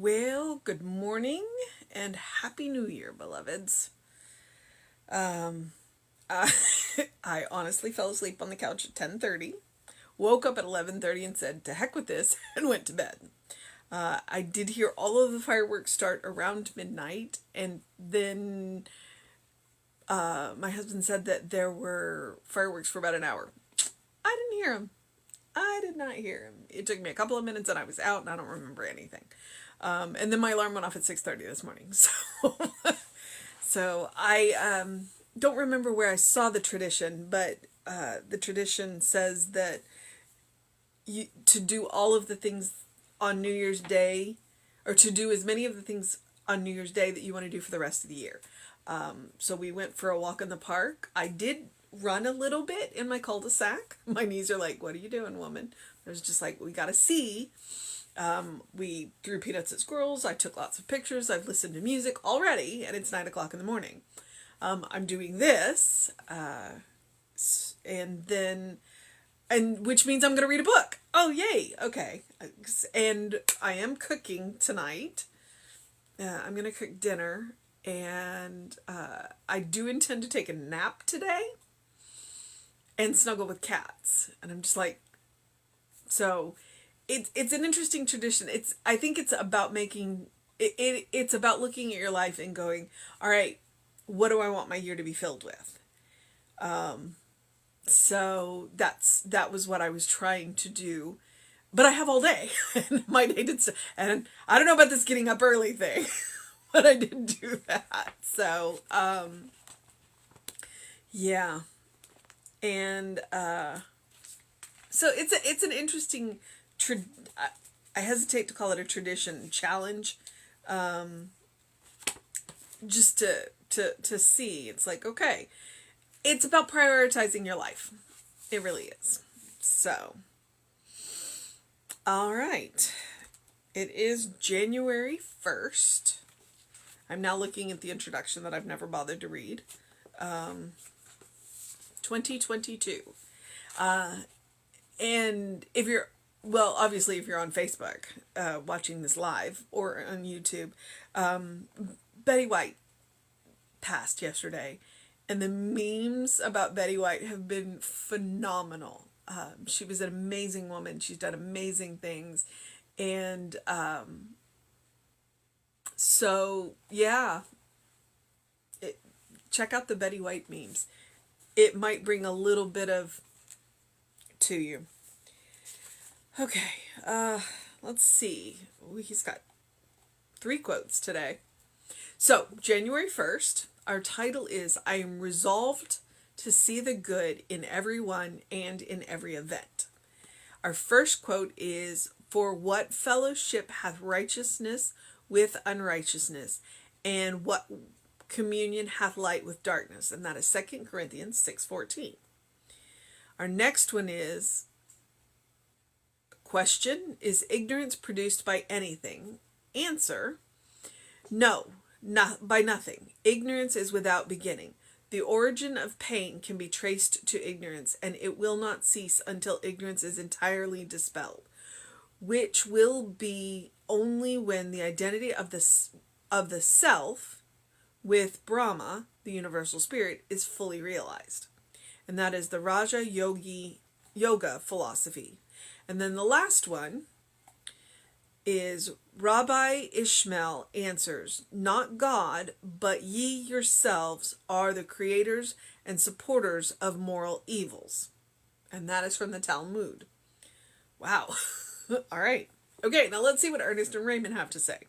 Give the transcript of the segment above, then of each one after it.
Well, good morning and Happy New Year, beloveds. Um, I, I honestly fell asleep on the couch at 10:30, woke up at 11:30 and said, to heck with this, and went to bed. I did hear all of the fireworks start around midnight, and then my husband said that there were fireworks for about an hour. I didn't hear him. I did not hear him. It took me a couple of minutes and I was out and I don't remember anything. And then my alarm went off at 6:30 this morning. So I don't remember where I saw the tradition, but the tradition says that to do all of the things on New Year's Day, or to do as many of the things on New Year's Day that you want to do for the rest of the year. So we went for a walk in the park. I did run a little bit in my cul-de-sac. My knees are like, what are you doing, woman? I was just like, we gotta see. We threw peanuts at squirrels. I took lots of pictures. I've listened to music already, and it's 9 o'clock in the morning. I'm doing this, and which means I'm going to read a book. Oh, yay. Okay. And I am cooking tonight. I'm going to cook dinner, and I do intend to take a nap today and snuggle with cats. And I'm just like, so it's an interesting tradition. I think it's about making it's about looking at your life and going, all right, what do I want my year to be filled with? So that was what I was trying to do, but I have all day, and my day did. And I don't know about this getting up early thing, but I did do that. So yeah, and so it's an interesting. I hesitate to call it a tradition, challenge, just to see. It's like, okay, it's about prioritizing your life. It really is. So, all right. It is January 1st. I'm now looking at the introduction that I've never bothered to read. 2022. And obviously if you're on Facebook, watching this live, or on YouTube, Betty White passed yesterday, and the memes about Betty White have been phenomenal. She was an amazing woman. She's done amazing things. And so, yeah, check out the Betty White memes. It might bring a little bit of to you. Okay, let's see. He's got 3 quotes today. So, January 1st, our title is, I am resolved to see the good in everyone and in every event. Our first quote is, for what fellowship hath righteousness with unrighteousness, and what communion hath light with darkness? And that is 2 Corinthians 6:14. Our next one is, question, is ignorance produced by anything? Answer, no, not by nothing. Ignorance is without beginning. The origin of pain can be traced to ignorance, and it will not cease until ignorance is entirely dispelled, which will be only when the identity of the self with Brahma, the universal spirit, is fully realized. And that is the Raja Yoga philosophy. And then the last one is, Rabbi Ishmael answers, not God, but ye yourselves are the creators and supporters of moral evils. And that is from the Talmud. Wow. All right. Okay, now let's see what Ernest and Raymond have to say.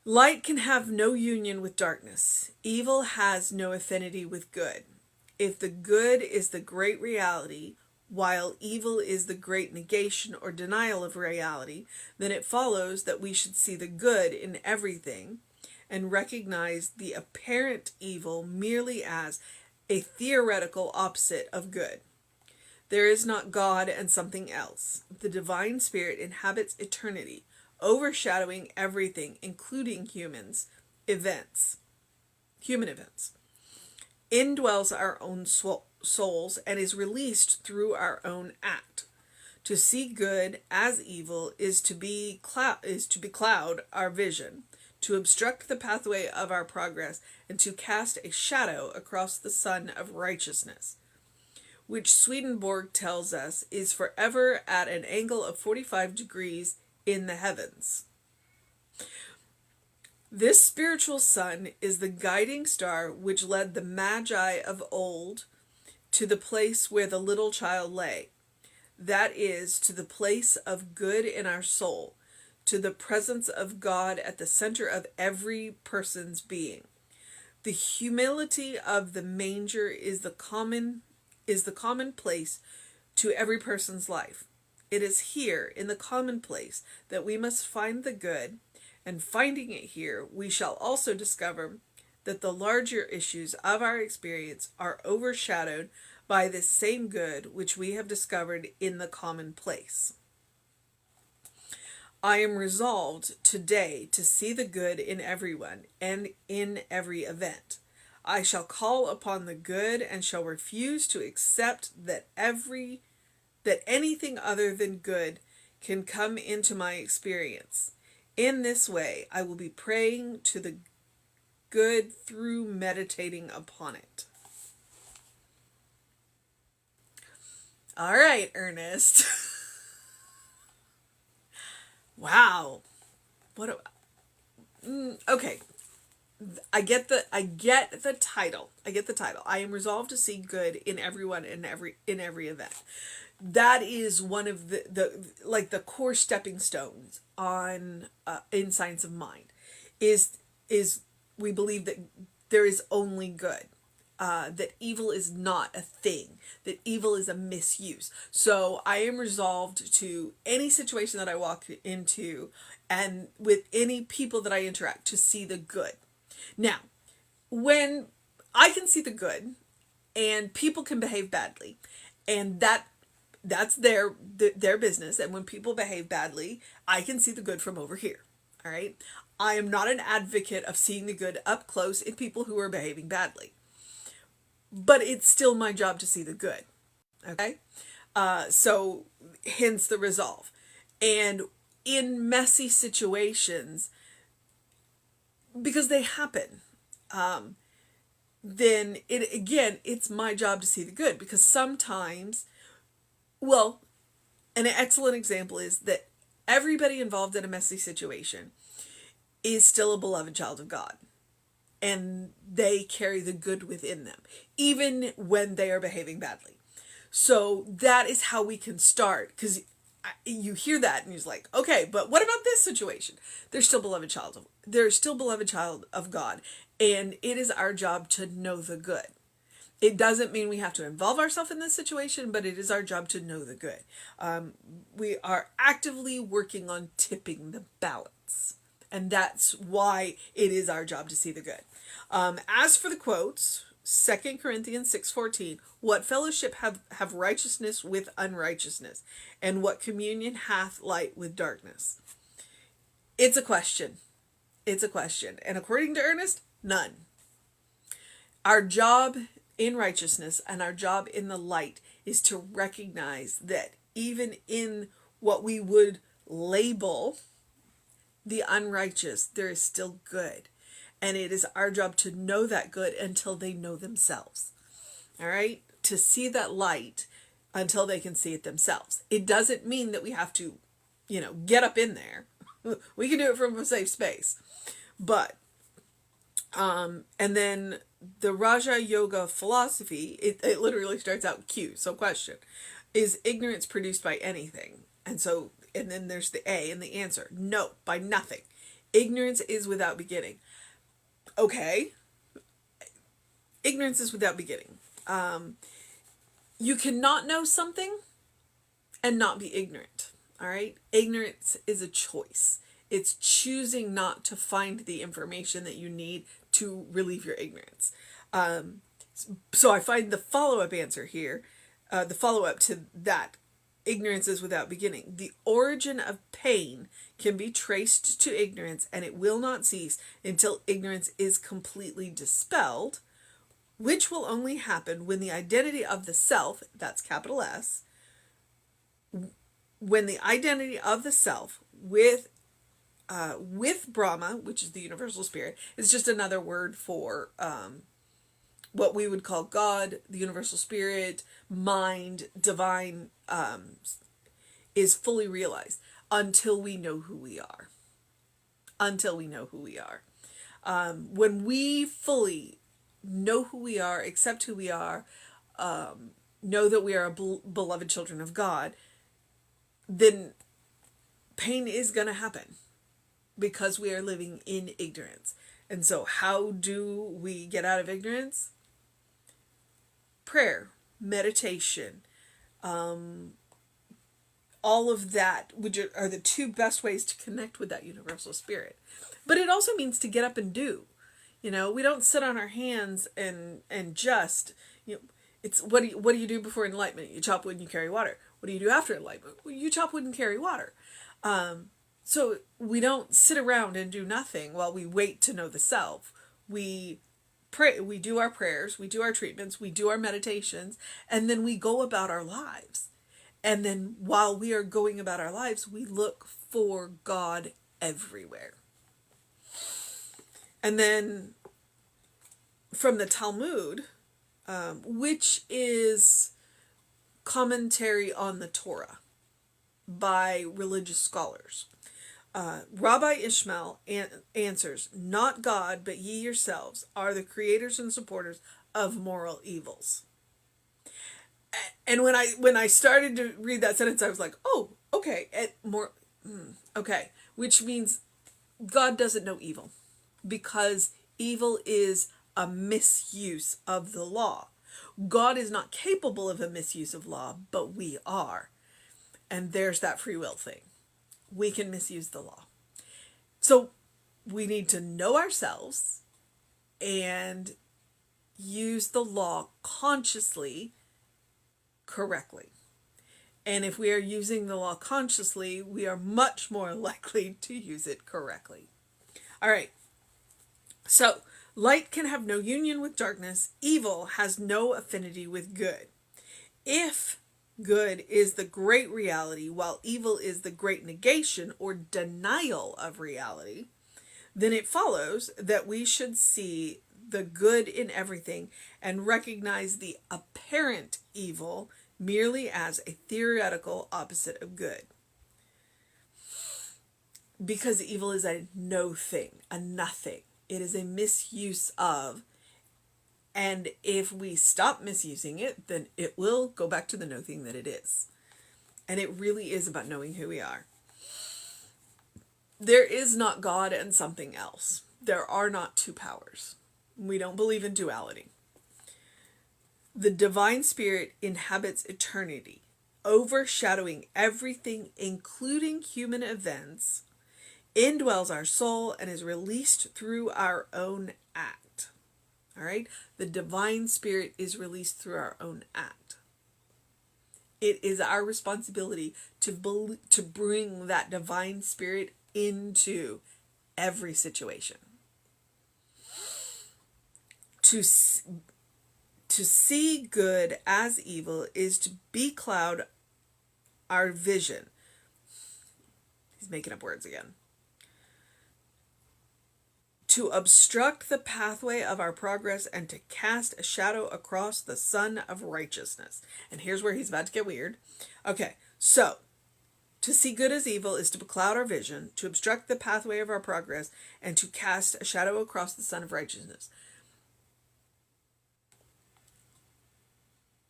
Light can have no union with darkness. Evil has no affinity with good. If the good is the great reality, while evil is the great negation or denial of reality, then it follows that we should see the good in everything and recognize the apparent evil merely as a theoretical opposite of good. There is not God and something else. The divine spirit inhabits eternity, overshadowing everything, including human events. Indwells our own souls and is released through our own act. To see good as evil is to becloud our vision, to obstruct the pathway of our progress, and to cast a shadow across the sun of righteousness, which Swedenborg tells us is forever at an angle of 45 degrees in the heavens. This spiritual sun is the guiding star which led the Magi of old to the place where the little child lay. That is, to the place of good in our soul, to the presence of God at the center of every person's being. The humility of the manger is the common place to every person's life. It is here, in the commonplace, that we must find the good, and finding it here, we shall also discover that the larger issues of our experience are overshadowed by this same good which we have discovered in the commonplace. I am resolved today to see the good in everyone and in every event. I shall call upon the good and shall refuse to accept that anything other than good can come into my experience. In this way, I will be praying to the good through meditating upon it. All right, Ernest. Wow. Okay. I get the title. I am resolved to see good in everyone in every event. That is one of the core stepping stones on in Science of Mind is we believe that there is only good. That evil is not a thing, that evil is a misuse. So I am resolved to any situation that I walk into and with any people that I interact to see the good. Now, when I can see the good and people can behave badly, and that's their business, and when people behave badly, I can see the good from over here. All right? I am not an advocate of seeing the good up close in people who are behaving badly. But it's still my job to see the good. Okay? So hence the resolve. And in messy situations, because they happen, then it's my job to see the good, because sometimes, well, an excellent example is that everybody involved in a messy situation is still a beloved child of God. And they carry the good within them, even when they are behaving badly. So that is how we can start, because you hear that and you're like, okay, but what about this situation? They're still beloved child of God, and it is our job to know the good. It doesn't mean we have to involve ourselves in this situation, but it is our job to know the good. We are actively working on tipping the balance. And that's why it is our job to see the good. As for the quotes, 2 Corinthians 6:14, what fellowship have righteousness with unrighteousness? And what communion hath light with darkness? It's a question. And according to Ernest, none. Our job in righteousness and our job in the light is to recognize that even in what we would label the unrighteous, there is still good. And it is our job to know that good until they know themselves. All right? To see that light until they can see it themselves. It doesn't mean that we have to, get up in there. We can do it from a safe space. But, and then the Raja Yoga philosophy, it literally starts out Q. So question, is ignorance produced by anything? And then there's the A and the answer. No, by nothing. Ignorance is without beginning. Okay. Ignorance is without beginning. You cannot know something and not be ignorant. All right? Ignorance is a choice. It's choosing not to find the information that you need to relieve your ignorance. So I find the follow-up answer here, the follow-up to that, ignorance is without beginning. The origin of pain can be traced to ignorance, and it will not cease until ignorance is completely dispelled, which will only happen when the identity of the self, that's capital S, when the identity of the self with Brahma, which is the universal spirit, is just another word for what we would call God, the universal spirit, mind, divine, is fully realized until we know who we are. Until we know who we are. When we fully know who we are, accept who we are, know that we are beloved children of God, then pain is going to happen because we are living in ignorance. And so how do we get out of ignorance? Prayer, meditation, all of that, which are the two best ways to connect with that universal spirit. But it also means to get up and do. We don't sit on our hands and just, it's what do you do before enlightenment? You chop wood and you carry water. What do you do after enlightenment? Well, you chop wood and carry water. So we don't sit around and do nothing while we wait to know the self. We pray, we do our prayers, we do our treatments, we do our meditations, and then we go about our lives. And then while we are going about our lives, we look for God everywhere. And then from the Talmud, which is commentary on the Torah by religious scholars, Rabbi Ishmael answers, "Not God, but ye yourselves are the creators and supporters of moral evils." And when I started to read that sentence, I was like, oh, okay, okay, which means God doesn't know evil, because evil is a misuse of the law. God is not capable of a misuse of law, but we are. And there's that free will thing. We can misuse the law. So we need to know ourselves and use the law consciously, correctly. And if we are using the law consciously, we are much more likely to use it correctly. All right. So, light can have no union with darkness. Evil has no affinity with good. If good is the great reality, while evil is the great negation or denial of reality, then it follows that we should see the good in everything and recognize the apparent evil merely as a theoretical opposite of good. Because evil is a no thing, a nothing. It is a misuse of, and if we stop misusing it, then it will go back to the no thing that it is. And it really is about knowing who we are. There is not God and something else. There are not two powers. We don't believe in duality. The divine spirit inhabits eternity, overshadowing everything, including human events, indwells our soul, and is released through our own act. All right? The divine spirit is released through our own act. It is our responsibility to bring that divine spirit into every situation. To see good as evil is to becloud our vision. He's making up words again. To obstruct the pathway of our progress and to cast a shadow across the sun of righteousness. And here's where he's about to get weird. Okay, so to see good as evil is to becloud our vision, to obstruct the pathway of our progress, and to cast a shadow across the sun of righteousness.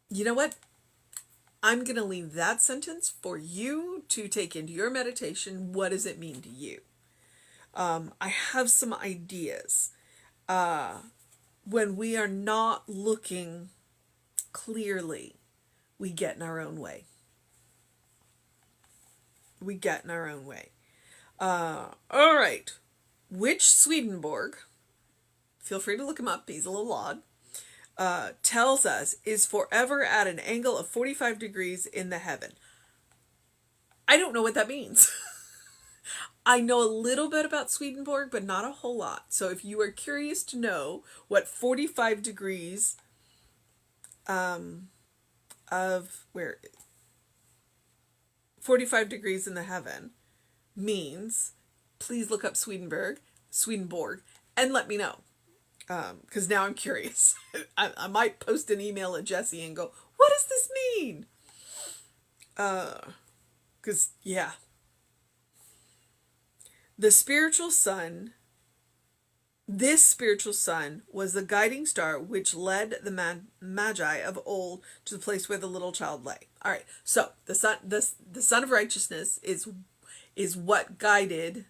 You know what? I'm going to leave that sentence for you to take into your meditation. What does it mean to you? I have some ideas. When we are not looking clearly, we get in our own way. We get in our own way. All right. Which Swedenborg, feel free to look him up, he's a little odd, tells us is forever at an angle of 45 degrees in the heaven. I don't know what that means. I know a little bit about Swedenborg, but not a whole lot. So if you are curious to know what 45 degrees 45 degrees in the heaven means, please look up Swedenborg, and let me know. Because now I'm curious. I might post an email at Jesse and go, what does this mean? Because, yeah. This spiritual sun was the guiding star which led the magi of old to the place where the little child lay. All right, so the sun of righteousness is what guided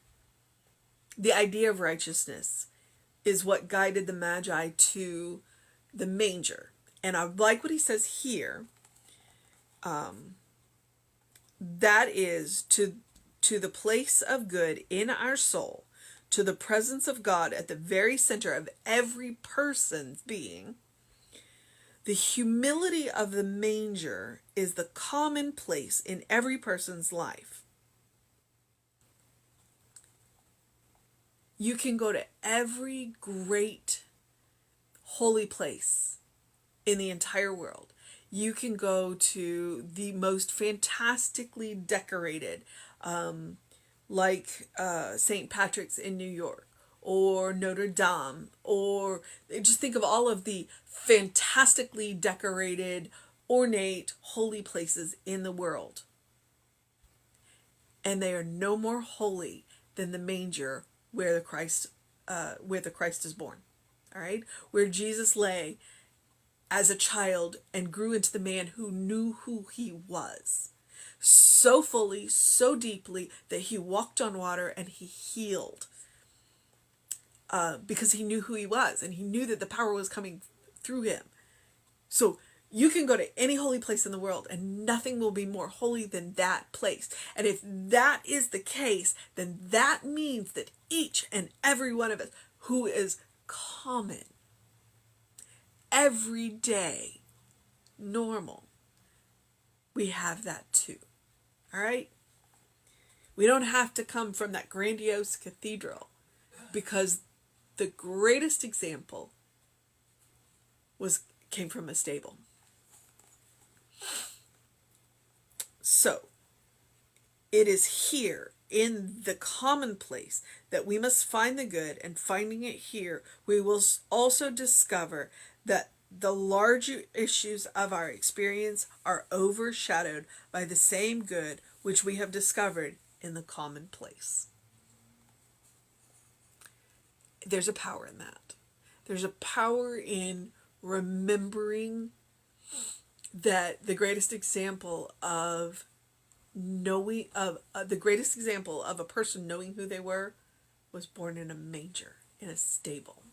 the idea of righteousness, is what guided the magi to the manger. And I like what he says here. That is to the place of good in our soul, to the presence of God at the very center of every person's being. The humility of the manger is the commonplace in every person's life. You can go to every great holy place in the entire world. You can go to the most fantastically decorated, like St. Patrick's in New York, or Notre Dame, or just think of all of the fantastically decorated, ornate, holy places in the world. And they are no more holy than the manger where the Christ is born. All right, where Jesus lay as a child and grew into the man who knew who he was so fully, so deeply, that he walked on water and he healed, because he knew who he was and he knew that the power was coming through him. So you can go to any holy place in the world and nothing will be more holy than that place. And if that is the case, then that means that each and every one of us who is common, everyday, normal, we have that too. All right? We don't have to come from that grandiose cathedral, because the greatest example came from a stable. So, it is here in the commonplace that we must find the good, and finding it here, we will also discover that the larger issues of our experience are overshadowed by the same good which we have discovered in the commonplace. There's a power in that. There's a power in remembering that the greatest example of a person knowing who they were was born in a manger, in a stable.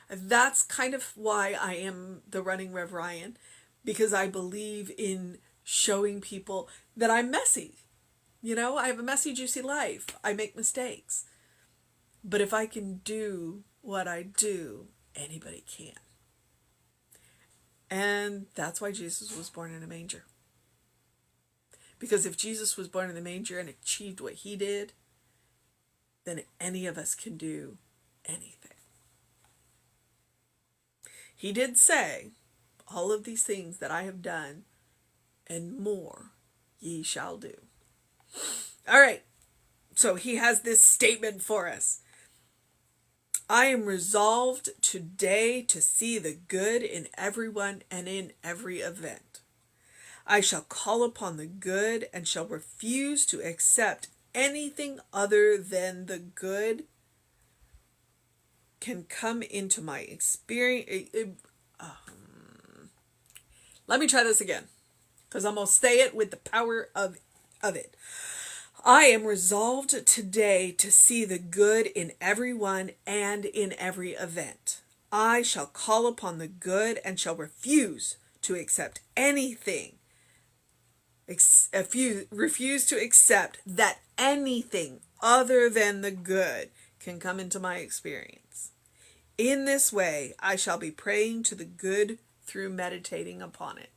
That's kind of why I am the Running Rev Ryan, because I believe in showing people that I'm messy. You know, I have a messy, juicy life. I make mistakes. But if I can do what I do, anybody can. And that's why Jesus was born in a manger. Because if Jesus was born in the manger and achieved what he did, then any of us can do anything. He did say, all of these things that I have done and more ye shall do. All right. So he has this statement for us. I am resolved today to see the good in everyone and in every event. I shall call upon the good and shall refuse to accept anything other than the good can come into my experience. Let me try this again, because I'm going to say it with the power of it. I am resolved today to see the good in everyone and in every event. I shall call upon the good and shall refuse to accept anything. Refuse to accept that anything other than the good can come into my experience. In this way, I shall be praying to the good through meditating upon it.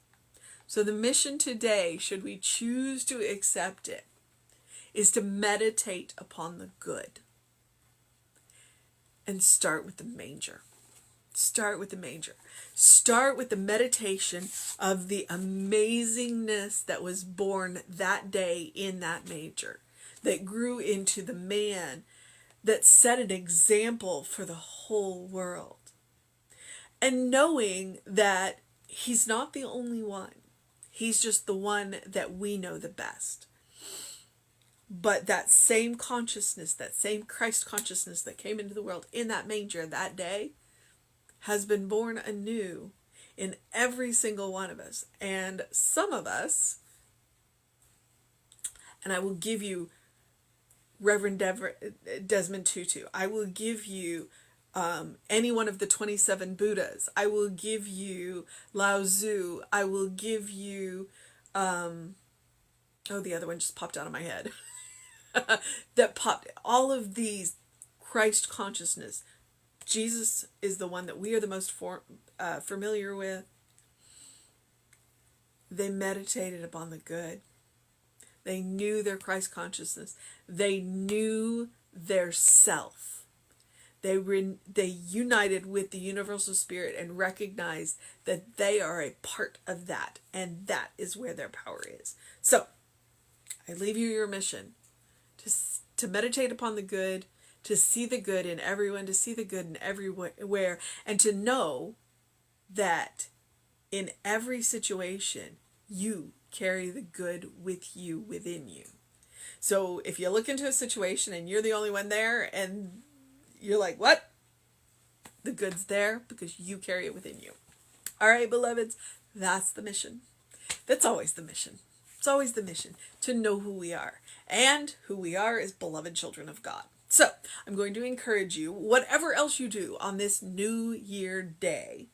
So the mission today, should we choose to accept it, is to meditate upon the good. And start with the manger. Start with the manger. Start with the meditation of the amazingness that was born that day in that manger, that grew into the man that set an example for the whole world. And knowing that he's not the only one. He's just the one that we know the best. But that same consciousness, that same Christ consciousness that came into the world in that manger that day has been born anew in every single one of us. And some of us, and I will give you Reverend Desmond Tutu, I will give you any one of the 27 Buddhas, I will give you Lao Tzu, I will give you, the other one just popped out of my head. That popped, all of these Christ consciousness. Jesus is the one that we are the most familiar with. They meditated upon the good. They knew their Christ consciousness. They knew their self. They united with the universal spirit and recognized that they are a part of that, and that is where their power is. So, I leave you your mission to meditate upon the good, to see the good in everyone, to see the good in everywhere, and to know that in every situation, you carry the good with you, within you. So if you look into a situation and you're the only one there and you're like, what? The good's there because you carry it within you. All right, beloveds, that's the mission. That's always the mission. It's always the mission to know who we are. And who we are is beloved children of God. So I'm going to encourage you, whatever else you do on this New Year day,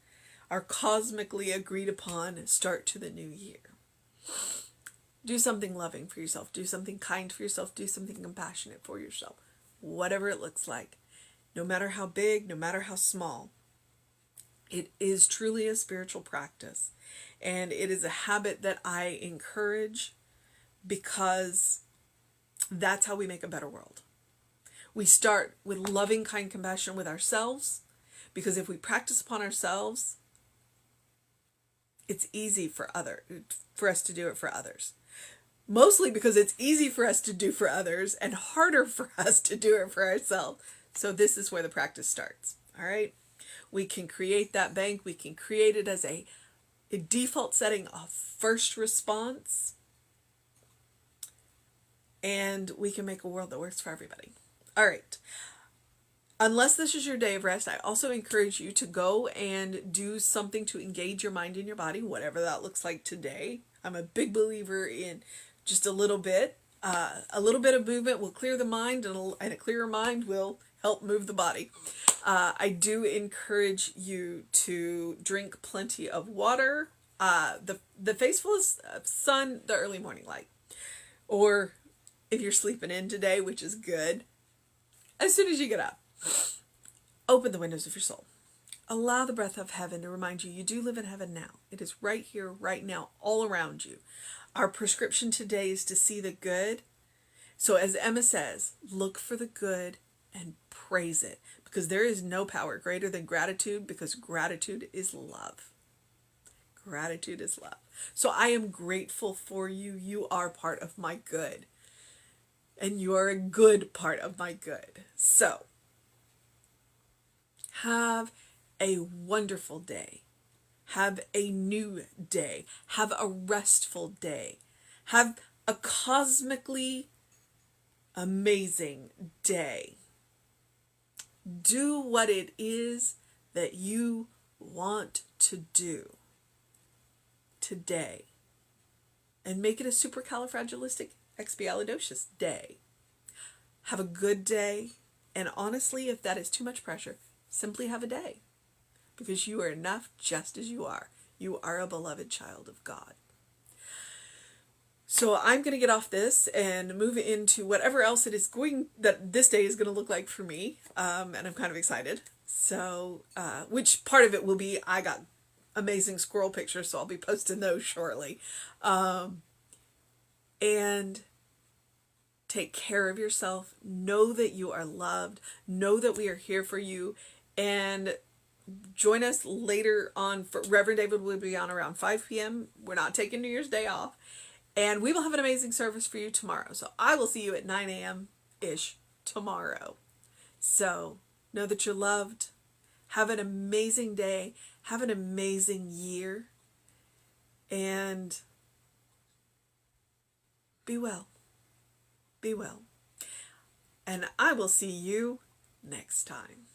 our cosmically agreed upon start to the new year. Do something loving for yourself. Do something kind for yourself. Do something compassionate for yourself. Whatever it looks like. No matter how big, no matter how small. It is truly a spiritual practice. And it is a habit that I encourage because that's how we make a better world. We start with loving, kind compassion with ourselves, because if we practice upon ourselves, it's easy for us to do it for others. Mostly because it's easy for us to do for others and harder for us to do it for ourselves. So this is where the practice starts. All right. We can create that bank. We can create it as a default setting of first response. And we can make a world that works for everybody. All right. Unless this is your day of rest, I also encourage you to go and do something to engage your mind and your body, whatever that looks like today. I'm a big believer in just a little bit. A little bit of movement will clear the mind, and a clearer mind will help move the body. I do encourage you to drink plenty of water, the face full of sun, the early morning light. Or if you're sleeping in today, which is good, as soon as you get up, open the windows of your soul. Allow the breath of heaven to remind you, you do live in heaven now. It is right here, right now, all around you. Our prescription today is to see the good. So as Emma says, look for the good and praise it, because there is no power greater than gratitude, because gratitude is love. Gratitude is love. So I am grateful for you. You are part of my good. And you are a good part of my good. So, have a wonderful day. Have a new day. Have a restful day. Have a cosmically amazing day. Do what it is that you want to do today. And make it a supercalifragilisticexpialidocious day. Have a good day. And honestly, if that is too much pressure, simply have a day. Because you are enough just as you are. You are a beloved child of God. So I'm going to get off this and move into whatever else it is that this day is going to look like for me. And I'm kind of excited. So, which part of it will be, I got amazing squirrel pictures, so I'll be posting those shortly. And take care of yourself. Know that you are loved. Know that we are here for you. And Join us later on. For Reverend David will be on around 5 p.m. We're not taking New Year's Day off. And we will have an amazing service for you tomorrow. So I will see you at 9 a.m.-ish tomorrow. So know that you're loved. Have an amazing day. Have an amazing year. And be well. Be well. And I will see you next time.